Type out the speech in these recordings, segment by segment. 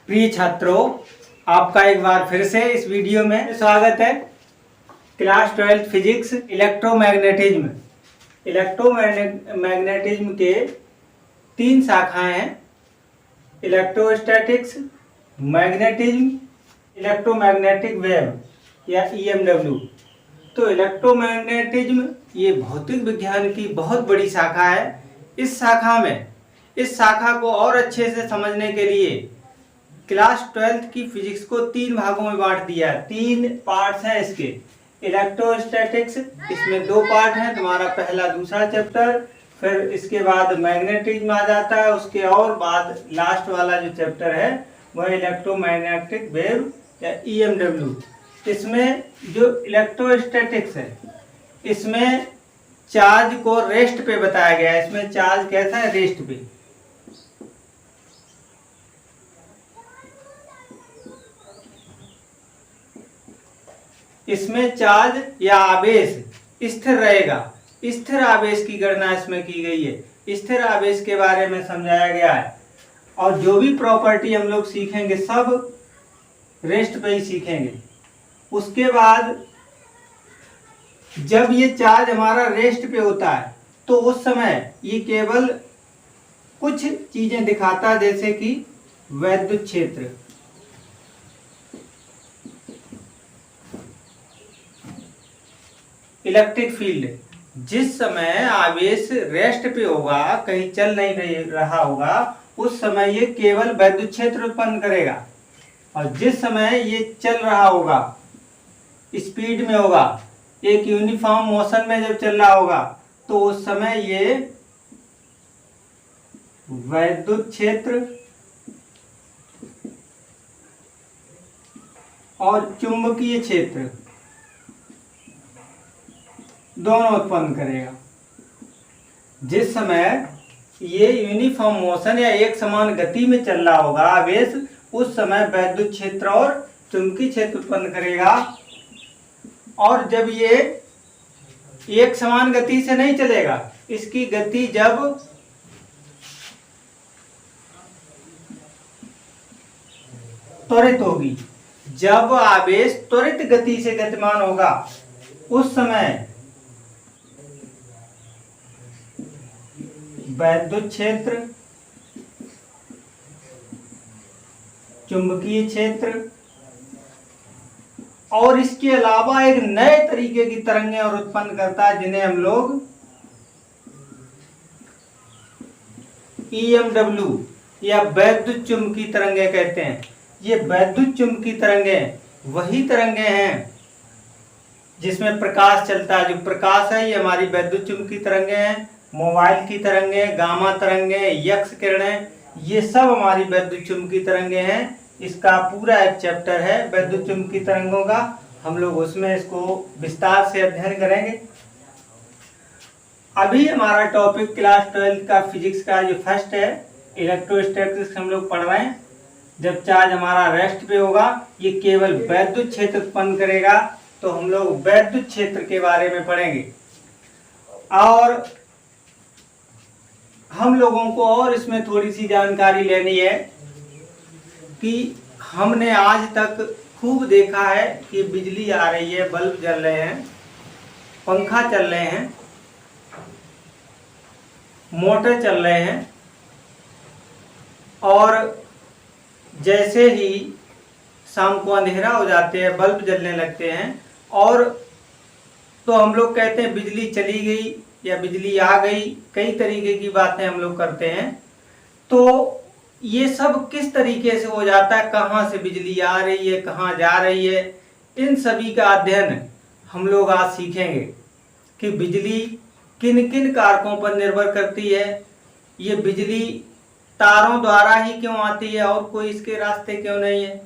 प्रिय छात्रों, आपका एक बार फिर से इस वीडियो में स्वागत है। Class 12 physics electromagnetism. इलेक्ट्रोमैग्नेटिज्म के 3 शाखाएं हैं: इलेक्ट्रोस्टैटिक्स, मैग्नेटिज्म, इलेक्ट्रोमैग्नेटिक वेव या EMW। तो इलेक्ट्रोमैग्नेटिज्म ये भौतिक विज्ञान की बहुत बड़ी शाखा है। इस शाखा को और अच्छे से समझने के लिए क्लास 12 की फिजिक्स को 3 भागों में बांट दिया है। 3 पार्ट्स हैं इसके। इलेक्ट्रोस्टैटिक्स, इसमें 2 पार्ट हैं, तुम्हारा पहला दूसरा चैप्टर। फिर इसके बाद मैग्नेटिज्म आ जाता है, उसके और बाद लास्ट वाला जो चैप्टर है वह इलेक्ट्रोमैग्नेटिक वेव या EMW। इसमें जो इलेक्ट्रोस्टैटिक्स है, इसमें चार्ज को रेस्ट पे बताया गया है। इसमें चार्ज कैसा है? रेस्ट पे। इसमें चार्ज या आवेश स्थिर रहेगा। स्थिर आवेश की गणना इसमें की गई है। स्थिर आवेश के बारे में समझाया गया है। और जो भी प्रॉपर्टी हम लोग सीखेंगे सब रेस्ट पे ही सीखेंगे। उसके बाद जब ये चार्ज हमारा रेस्ट पे होता है तो उस समय ये केवल कुछ चीजें दिखाता है, जैसे कि वैद्युत क्षेत्र। Electric field. जिस समय आवेश रेस्ट पे होगा, कहीं चल नहीं रहा होगा, उस समय ये केवल वैद्युत क्षेत्र उत्पन्न करेगा। और जिस समय ये चल रहा होगा, स्पीड में होगा, एक यूनिफॉर्म मोशन में जब चल रहा होगा, तो उस समय ये वैद्युत क्षेत्र और चुंबकीय क्षेत्र दोनों उत्पन्न करेगा। जिस समय ये यूनिफॉर्म मोशन या एक समान गति में चल रहा होगा आवेश, उस समय वैद्युत क्षेत्र और चुंबकीय क्षेत्र उत्पन्न करेगा। और जब ये एक समान गति से नहीं चलेगा, इसकी गति जब त्वरित होगी, जब आवेश त्वरित गति से गतिमान होगा, उस समय वैद्युत क्षेत्र, चुंबकीय क्षेत्र और इसके अलावा एक नए तरीके की तरंगें और उत्पन्न करता है, जिन्हें हम लोग EMW या वैद्युत चुंबकीय तरंगें कहते हैं। ये वैद्युत चुंबकीय तरंगें वही तरंगें हैं जिसमें प्रकाश चलता है। जो प्रकाश है ये हमारी वैद्युत चुंबकीय तरंगें हैं। मोबाइल की तरंगें, गामा तरंगें, यक्स किरणें, ये सब हमारी वैद्युत चुंबकीय तरंगें हैं। इसका पूरा एक चैप्टर है वैद्युत चुंबकीय तरंगों का, हम लोग उसमें इसको विस्तार से अध्ययन करेंगे। अभी हमारा टॉपिक क्लास 12 का फिजिक्स का जो फर्स्ट है, इलेक्ट्रोस्टैटिक्स हम लोग पढ़ रहे हैं। जब चार्ज हमारा रेस्ट पे होगा, ये केवल वैद्युत क्षेत्र उत्पन्न करेगा, तो हम लोग वैद्युत क्षेत्र के बारे में पढ़ेंगे। और हम लोगों को और इसमें थोड़ी सी जानकारी लेनी है कि हमने आज तक खूब देखा है कि बिजली आ रही है, बल्ब जल रहे हैं, पंखा चल रहे हैं, मोटर चल रहे हैं, और जैसे ही शाम को अंधेरा हो जाते हैं बल्ब जलने लगते हैं, और तो हम लोग कहते हैं बिजली चली गई या बिजली आ गई। कई तरीके की बातें हम लोग करते हैं। तो ये सब किस तरीके से हो जाता है, कहाँ से बिजली आ रही है, कहाँ जा रही है, इन सभी का अध्ययन हम लोग आज सीखेंगे कि बिजली किन किन कारकों पर निर्भर करती है, ये बिजली तारों द्वारा ही क्यों आती है और कोई इसके रास्ते क्यों नहीं है,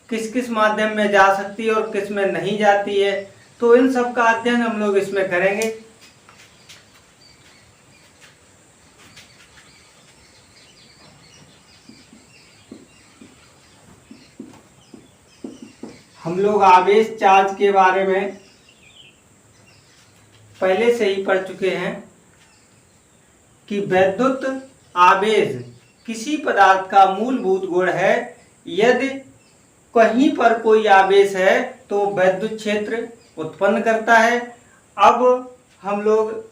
किस किस माध्यम में जा सकती है और किस में नहीं जाती है। तो इन सब का अध्ययन हम लोग इसमें करेंगे। हम लोग आवेश चार्ज के बारे में पहले से ही पढ़ चुके हैं कि वैद्युत आवेश किसी पदार्थ का मूलभूत गुण है। यदि कहीं पर कोई आवेश है तो वैद्युत क्षेत्र उत्पन्न करता है। अब हम लोग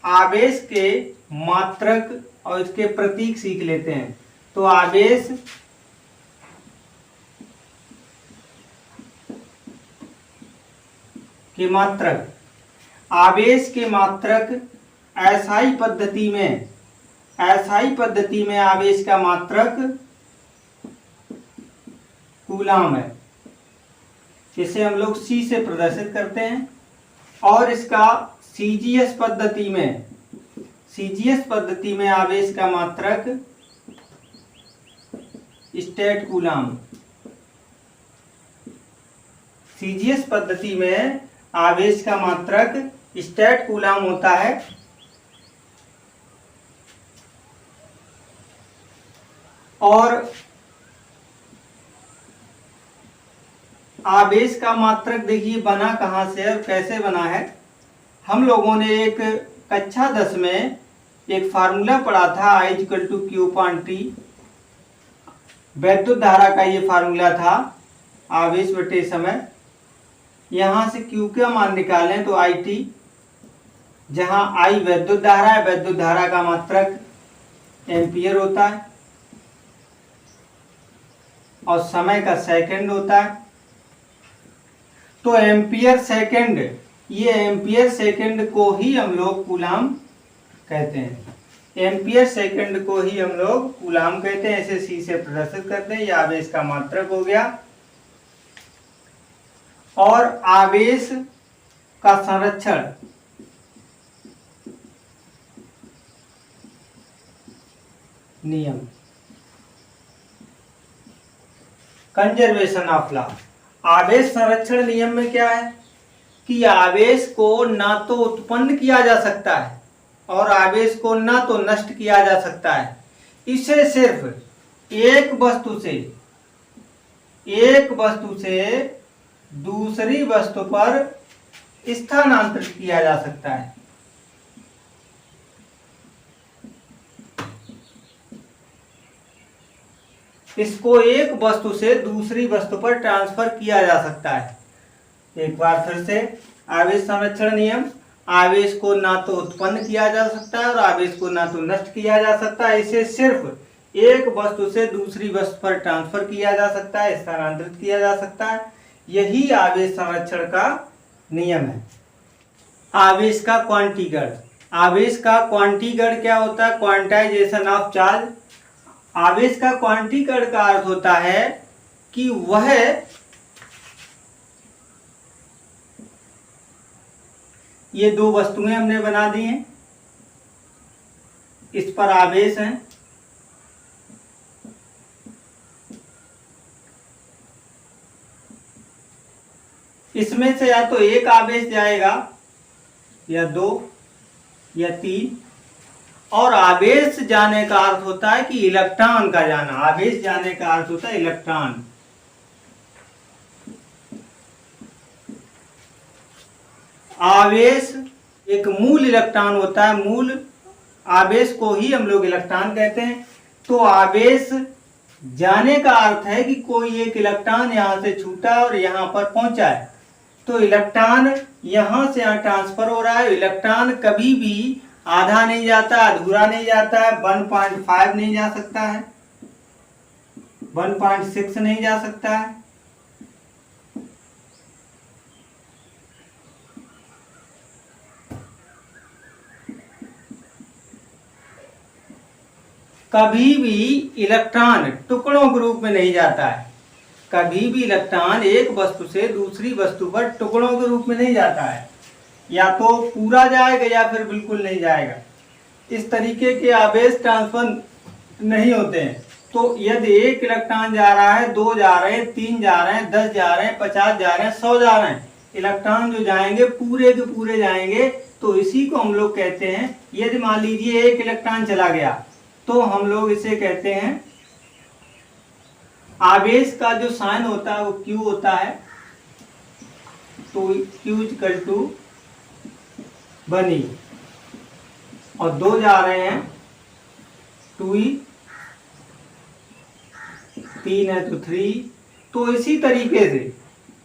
आवेश के मात्रक और इसके प्रतीक सीख लेते हैं। तो आवेश के मात्रक, आवेश के मात्रक एसआई पद्धति में आवेश का मात्रक कूलाम है। इसे हम लोग सी से प्रदर्शित करते हैं। और इसका सीजीएस पद्धति में आवेश का मात्रक स्टेट कूलाम। सीजीएस पद्धति में आवेश का मात्रक स्टेट कूलाम होता है। और आवेश का मात्रक देखिए बना कहाँ से और कैसे बना है। हम लोगों ने एक कक्षा 10 में एक फार्मूला पढ़ा था, I=Q/T। वैद्युत धारा का ये फार्मूला था, आवेश बटे समय। यहाँ से Q का मान निकालें तो IT, जहाँ I वैद्युत धारा है, वैद्युत धारा का मात्रक एम्पियर होता है और समय का सेकंड होता है। तो एम्पियर सेकंड, ये एम्पियर सेकंड को ही हम लोग कूलाम कहते हैं। एम्पियर सेकंड को ही हम लोग कूलाम कहते हैं। इसे सी से प्रदर्शित करते हैं। ये आवेश का मात्रक हो गया। और आवेश का संरक्षण, नियम, कंजर्वेशन ऑफ लॉ। आवेश संरक्षण नियम में क्या है कि आवेश को ना तो उत्पन्न किया जा सकता है और आवेश को ना तो नष्ट किया जा सकता है। इसे सिर्फ एक वस्तु से दूसरी वस्तु पर स्थानांतरित किया जा सकता है। इसको एक वस्तु से दूसरी वस्तु पर ट्रांसफर किया जा सकता है। एक बार फिर से, आवेश संरक्षण नियम, आवेश को ना तो उत्पन्न किया जा सकता है और आवेश को ना तो नष्ट किया जा सकता है। इसे सिर्फ एक वस्तु से दूसरी वस्तु पर ट्रांसफर किया जा सकता है, स्थानांतरित किया जा सकता है। यही आवेश संरक्षण का नियम है। आवेश का क्वांटीकरण, आवेश का क्वांटीकरण क्या होता है? Quantization of charge. आवेश का क्वांटीकरण का अर्थ होता है कि वह ये दो वस्तुएं हमने बना दी हैं, इस पर आवेश है, इसमें से या तो एक आवेश जाएगा या दो या तीन। और आवेश जाने का अर्थ होता है कि इलेक्ट्रॉन का जाना। आवेश जाने का अर्थ होता है इलेक्ट्रॉन। आवेश एक मूल इलेक्ट्रॉन होता है। मूल आवेश को ही हम लोग इलेक्ट्रॉन कहते हैं। तो आवेश जाने का अर्थ है कि कोई एक इलेक्ट्रॉन यहां से छूटा और यहां पर पहुंचा है, तो इलेक्ट्रॉन यहां से यहां ट्रांसफर हो रहा है। इलेक्ट्रॉन कभी भी आधा नहीं जाता, अधूरा नहीं जाता है। 1.5 नहीं जा सकता है, 1.6 नहीं जा सकता है। कभी भी इलेक्ट्रॉन टुकड़ों के रूप में नहीं जाता है। कभी भी इलेक्ट्रॉन एक वस्तु से दूसरी वस्तु पर टुकड़ों के रूप में नहीं जाता है। या तो पूरा जाएगा या फिर बिल्कुल नहीं जाएगा। इस तरीके के आवेश ट्रांसफर नहीं होते हैं। तो यदि एक इलेक्ट्रॉन जा रहा है, 2 जा रहे हैं, 3 जा रहे हैं, 10 जा रहे हैं, 50 जा रहे हैं, 100 जा रहे हैं, इलेक्ट्रॉन जो जाएंगे पूरे के पूरे जाएंगे। तो इसी को हम लोग कहते हैं, यदि मान लीजिए एक इलेक्ट्रॉन चला गया तो हम लोग इसे कहते हैं, आवेश का जो साइन होता है वो Q होता है। तो Q बनी और 2 जा रहे हैं 2E 3 है तो 3। तो इसी तरीके से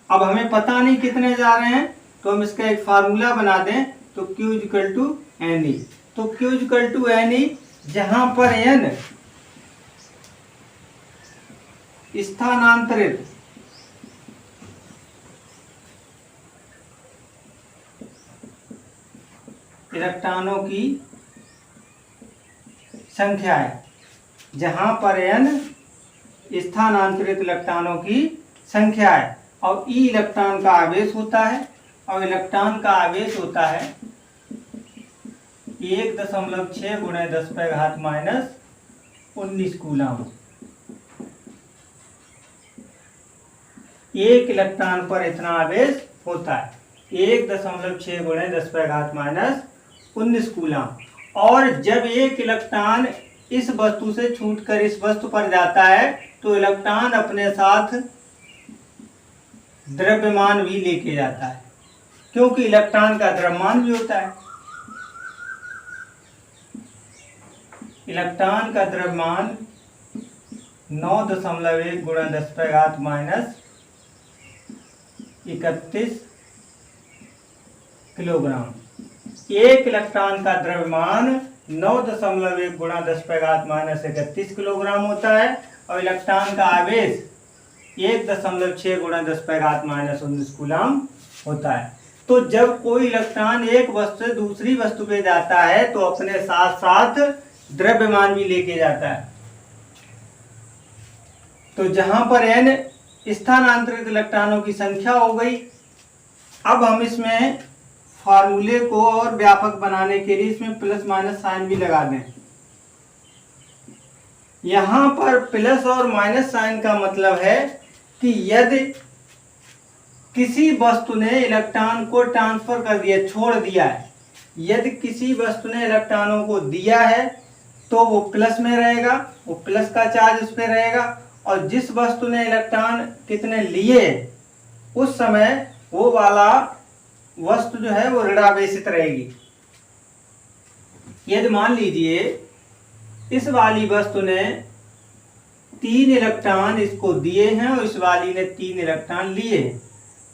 अब हमें पता नहीं कितने जा रहे हैं, तो हम इसका एक फार्मूला बना दें, तो Q equal to n e. तो Q equal to n e, जहां पर n स्थानांतरित इलेक्ट्रॉनों की संख्या है, जहां पर n स्थानांतरित इलेक्ट्रॉनों की संख्या है, और ई इलेक्ट्रॉन का आवेश होता है, और इलेक्ट्रॉन का आवेश होता है 1.6 गुणे 10⁻⁻19 कूलम। एक इलेक्ट्रॉन पर इतना आवेश होता है, 1.6 गुणे 10⁻⁻19 कूलम। और जब एक इलेक्ट्रॉन इस वस्तु से छूटकर इस वस्तु पर जाता है, तो इलेक्ट्रॉन अपने साथ द्रव्यमान भी लेके जाता है, क्योंकि इलेक्ट्रॉन का द्रव्यमान भी होता है। इलेक्ट्रॉन का द्रव्यमान 9.1 गुणा 10⁻31 किलोग्राम। एक इलेक्ट्रॉन का द्रव्यमान 9.1 गुणा 10⁻31 किलोग्राम होता है, और इलेक्ट्रॉन का आवेश 1.6 गुणा 10⁻⁻19 कूलम होता है। तो जब कोई इलेक्ट्रॉन एक वस्तु से दूसरी वस्तु पे जाता है, तो अपने साथ साथ द्रव्यमान भी लेके जाता है। तो जहां पर n स्थानांतरित इलेक्ट्रॉनों की संख्या हो गई, अब हम इसमें फार्मूले को और व्यापक बनाने के लिए इसमें प्लस माइनस साइन भी लगा दें। यहां पर प्लस और माइनस साइन का मतलब है कि यदि किसी वस्तु ने इलेक्ट्रॉन को ट्रांसफर कर दिया, छोड़ दिया है, यदि किसी वस्तु ने इलेक्ट्रॉनों को दिया है तो वो प्लस में रहेगा, वो प्लस का चार्ज उस पर रहेगा, और जिस वस्तु ने इलेक्ट्रॉन कितने लिए उस समय वो वाला वस्तु जो है वो ऋणावेशित रहेगी। यदि मान लीजिए इस वाली वस्तु ने 3 इलेक्ट्रॉन इसको दिए हैं और इस वाली ने 3 इलेक्ट्रॉन लिए हैं,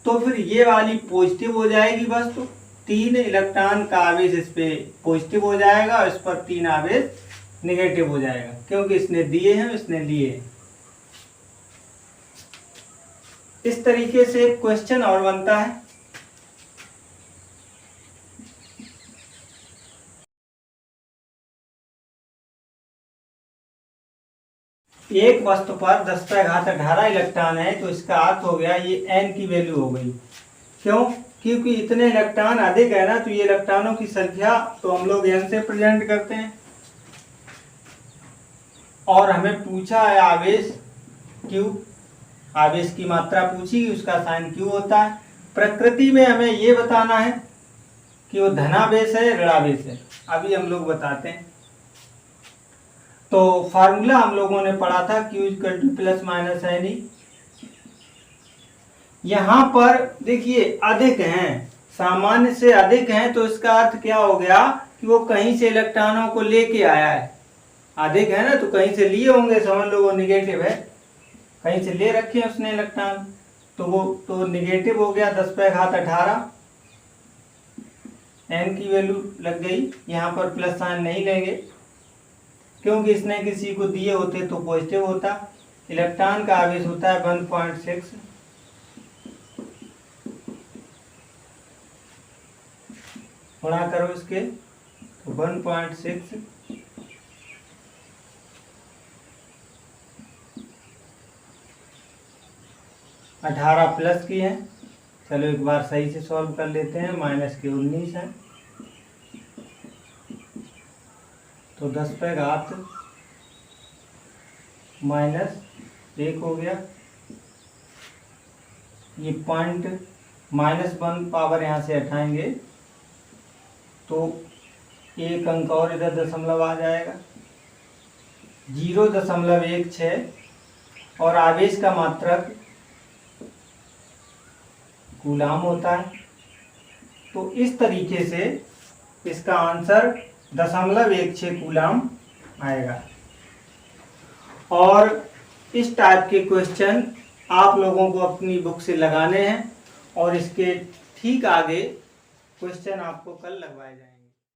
तो फिर ये वाली पॉजिटिव हो जाएगी वस्तु, 3 इलेक्ट्रॉन का आवेश इस पे पॉजिटिव हो जाएगा और इस पर 3 आवेश नेगेटिव हो जाएगा, क्योंकि इसने दिए हैं इसने लिए हैं। इस तरीके से एक क्वेश्चन और बनता है। एक वस्तु पर 10⁻18 इलेक्ट्रॉन है, तो इसका अर्थ हो गया ये n की वैल्यू हो गई। क्यों? क्योंकि इतने इलेक्ट्रॉन अधिक है ना, तो ये इलेक्ट्रॉनों की संख्या तो हम लोग n से प्रेजेंट करते हैं। और हमें पूछा है आवेश Q, आवेश की मात्रा पूछी, उसका साइन Q होता है। प्रकृति में हमें ये बताना है कि वो धनावेश है ऋणावेश है, अभी हम लोग बताते हैं। तो फार्मूला हम लोगों ने पढ़ा था Q equal to plus minus n e. यहां पर देखिए अधिक हैं, सामान्य से अधिक हैं, तो इसका अर्थ क्या हो गया कि वो कहीं से इलेक्ट्रॉनों को लेके आया है। अधिक है ना, तो कहीं से लिए होंगे, समझ लो वो निगेटिव है, कहीं से ले रखे हैं उसने इलेक्ट्रॉन, तो वो तो निगेटिव हो गया 10⁻18। n की वैल्यू लग गई, यहाँ पर प्लस साइन नहीं लेंगे क्योंकि इसने किसी को दिए होते तो पॉजिटिव होता। इलेक्ट्रॉन का आवेश होता है 1.6, गुणा करो इसके, तो 1.6 18 प्लस की है। चलो एक बार सही से सॉल्व कर लेते हैं। माइनस के 19 है, तो 10⁻⁻1 हो गया। ये पॉइंट -1 पावर यहाँ से हटाएंगे तो एक अंक और इधर दशमलव आ जाएगा, 0.16। और आवेश का मात्रक कूलाम होता है। तो इस तरीके से इसका आंसर 0.16 कूलाम आएगा। और इस टाइप के क्वेश्चन आप लोगों को अपनी बुक से लगाने हैं और इसके ठीक आगे क्वेश्चन आपको कल लगवाए जाएंगे।